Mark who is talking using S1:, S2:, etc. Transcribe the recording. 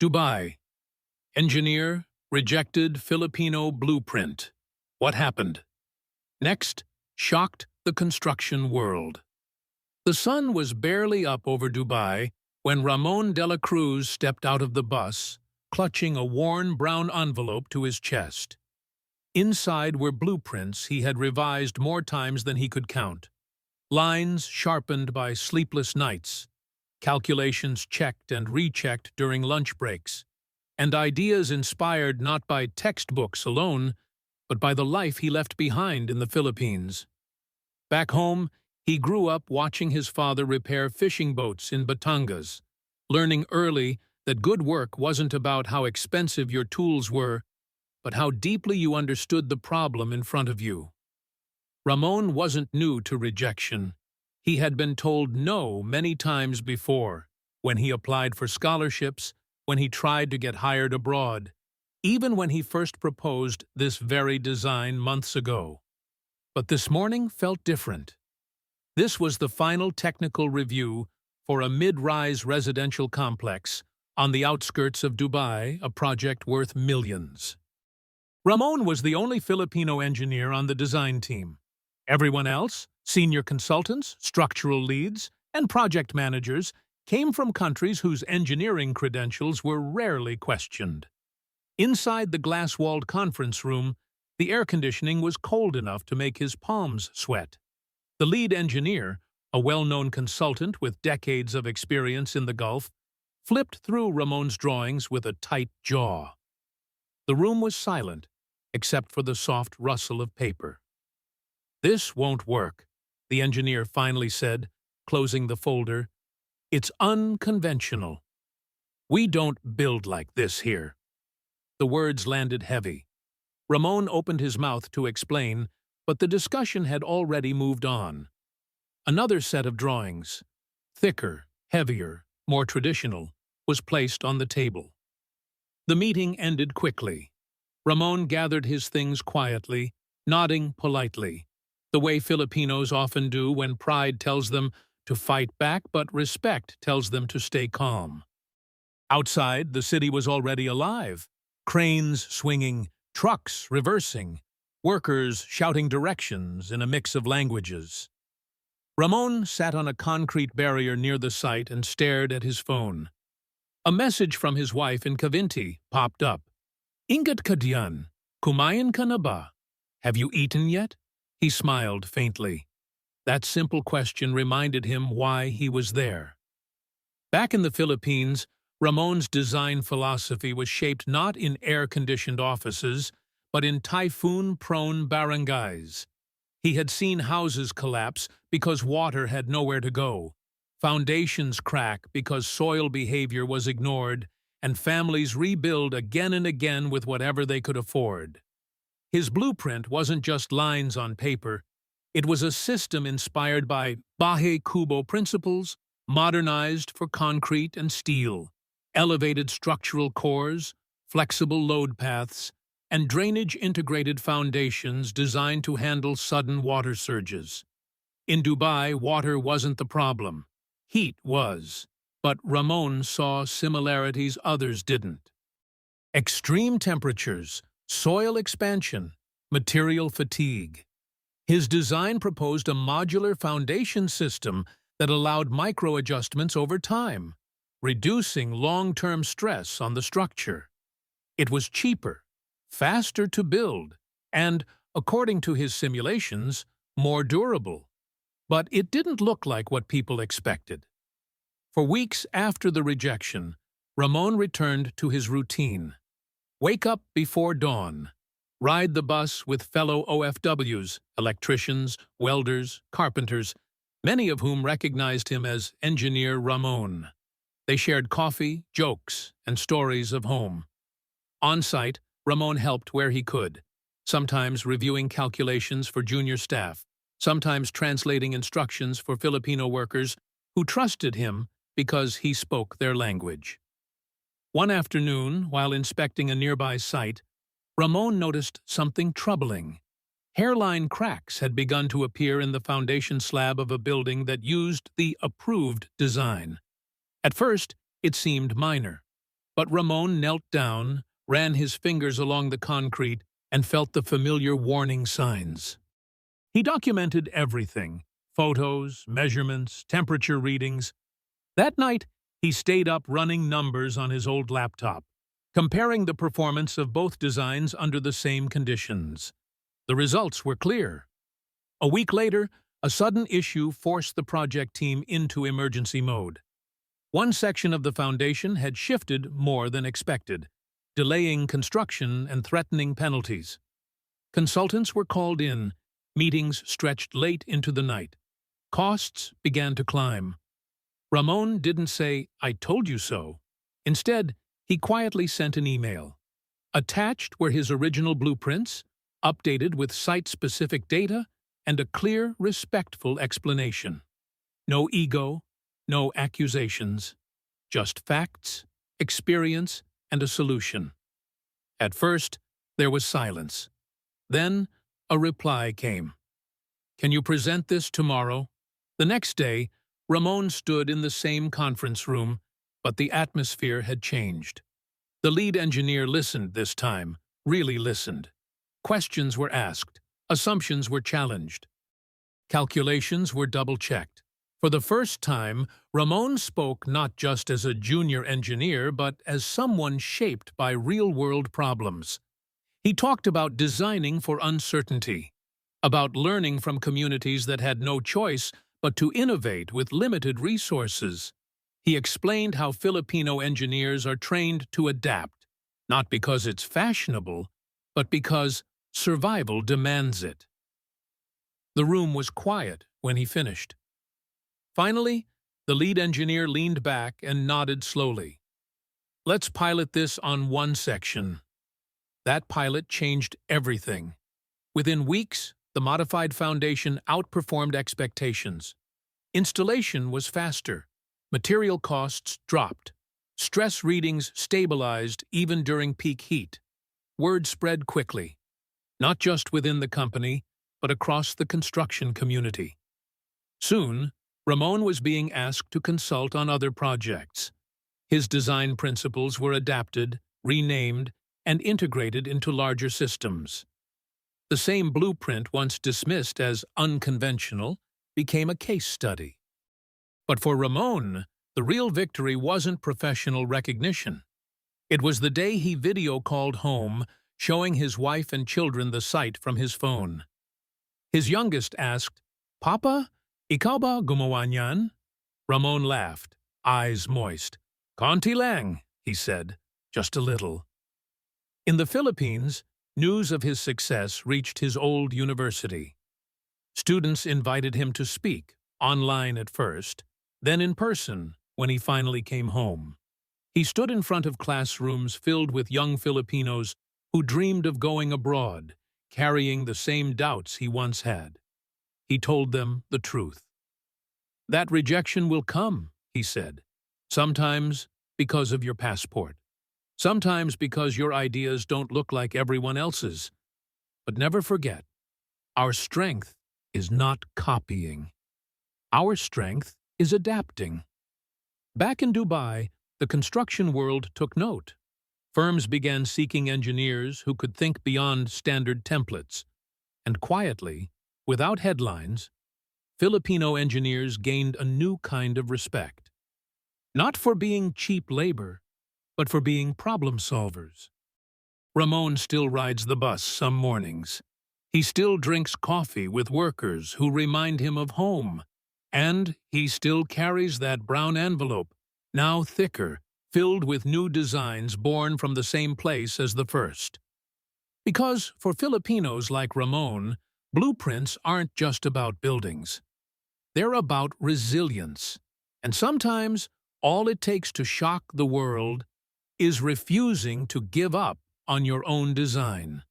S1: Dubai. Engineer rejected Filipino blueprint. What happened? Next, shocked the construction world. The sun was barely up over Dubai when Ramon de la Cruz stepped out of the bus, clutching a worn brown envelope to his chest. Inside were blueprints he had revised more times than he could count. Lines sharpened by sleepless nights, calculations checked and rechecked during lunch breaks, and ideas inspired not by textbooks alone, but by the life he left behind in the Philippines. Back home, he grew up watching his father repair fishing boats in Batangas, learning early that good work wasn't about how expensive your tools were, but how deeply you understood the problem in front of you. Ramon wasn't new to rejection. He had been told no many times before, when he applied for scholarships, when he tried to get hired abroad, even when he first proposed this very design months ago. But this morning felt different. This was the final technical review for a mid-rise residential complex on the outskirts of Dubai, a project worth millions. Ramon was the only Filipino engineer on the design team. Everyone else, senior consultants, structural leads, and project managers, came from countries whose engineering credentials were rarely questioned. Inside the glass-walled conference room, the air conditioning was cold enough to make his palms sweat. The lead engineer, a well-known consultant with decades of experience in the Gulf, flipped through Ramon's drawings with a tight jaw. The room was silent, except for the soft rustle of paper. "This won't work," the engineer finally said, closing the folder. "It's unconventional. We don't build like this here." The words landed heavy. Ramon opened his mouth to explain, but the discussion had already moved on. Another set of drawings, thicker, heavier, more traditional, was placed on the table. The meeting ended quickly. Ramon gathered his things quietly, nodding politely, the way Filipinos often do when pride tells them to fight back but respect tells them to stay calm. Outside, the city was already alive. Cranes swinging, trucks reversing, workers shouting directions in a mix of languages. Ramon sat on a concrete barrier near the site and stared at his phone. A message from his wife in Cavinti popped up. "Ingat ka diyan? Kumain ka na ba? Have you eaten yet?" He smiled faintly. That simple question reminded him why he was there. Back in the Philippines, Ramon's design philosophy was shaped not in air-conditioned offices, but in typhoon-prone barangays. He had seen houses collapse because water had nowhere to go, foundations crack because soil behavior was ignored, and families rebuild again and again with whatever they could afford. His blueprint wasn't just lines on paper. It was a system inspired by Bahay Kubo principles, modernized for concrete and steel, elevated structural cores, flexible load paths, and drainage-integrated foundations designed to handle sudden water surges. In Dubai, water wasn't the problem. Heat was. But Ramon saw similarities others didn't. Extreme temperatures, soil expansion, material fatigue. His design proposed a modular foundation system that allowed micro-adjustments over time, reducing long-term stress on the structure. It was cheaper, faster to build, and, according to his simulations, more durable. But it didn't look like what people expected. For weeks after the rejection, Ramon returned to his routine. Wake up before dawn, ride the bus with fellow OFWs, electricians, welders, carpenters, many of whom recognized him as Engineer Ramon. They shared coffee, jokes, and stories of home. On site, Ramon helped where he could, sometimes reviewing calculations for junior staff, sometimes translating instructions for Filipino workers who trusted him because he spoke their language. One afternoon, while inspecting a nearby site, Ramon noticed something troubling. Hairline cracks had begun to appear in the foundation slab of a building that used the approved design. At first, it seemed minor, But Ramon knelt down, ran his fingers along the concrete, and felt the familiar warning signs. He documented everything: photos, measurements, temperature readings. That night, he stayed up running numbers on his old laptop, comparing the performance of both designs under the same conditions. The results were clear. A week later, a sudden issue forced the project team into emergency mode. One section of the foundation had shifted more than expected, delaying construction and threatening penalties. Consultants were called in, meetings stretched late into the night. Costs began to climb. Ramon didn't say, "I told you so." Instead, he quietly sent an email. Attached were his original blueprints, updated with site-specific data, and a clear, respectful explanation. No ego, no accusations, just facts, experience, and a solution. At first, there was silence. Then, a reply came. "Can you present this tomorrow?" The next day, Ramon stood in the same conference room, but the atmosphere had changed. The lead engineer listened this time, really listened. Questions were asked, assumptions were challenged. Calculations were double-checked. For the first time, Ramon spoke not just as a junior engineer, but as someone shaped by real-world problems. He talked about designing for uncertainty, about learning from communities that had no choice but to innovate with limited resources. He explained how Filipino engineers are trained to adapt, not because it's fashionable, but because survival demands it. The room was quiet when he finished. Finally, the lead engineer leaned back and nodded slowly. "Let's pilot this on one section." That pilot changed everything. Within weeks, the modified foundation outperformed expectations. Installation was faster. Material costs dropped. Stress readings stabilized even during peak heat. Word spread quickly, not just within the company, but across the construction community. Soon, Ramon was being asked to consult on other projects. His design principles were adapted, renamed, and integrated into larger systems. The same blueprint once dismissed as unconventional became a case study. But for Ramon, the real victory wasn't professional recognition. It was the day he video called home, showing his wife and children the site from his phone. His youngest asked, "Papa, ikaw ba gumawa niyan?" Ramon laughed, eyes moist. "Konti lang," he said, "just a little." In the Philippines, news of his success reached his old university. Students invited him to speak, online at first, then in person when he finally came home. He stood in front of classrooms filled with young Filipinos who dreamed of going abroad, carrying the same doubts he once had. He told them the truth. "That rejection will come," he said, "sometimes because of your passport, sometimes because your ideas don't look like everyone else's. But never forget, our strength is not copying. Our strength is adapting." Back in Dubai, the construction world took note. Firms began seeking engineers who could think beyond standard templates. And quietly, without headlines, Filipino engineers gained a new kind of respect. Not for being cheap labor, but for being problem solvers. Ramon still rides the bus some mornings. He still drinks coffee with workers who remind him of home. And he still carries that brown envelope, now thicker, filled with new designs born from the same place as the first. Because for Filipinos like Ramon, blueprints aren't just about buildings. They're about resilience. And sometimes all it takes to shock the world is refusing to give up on your own design.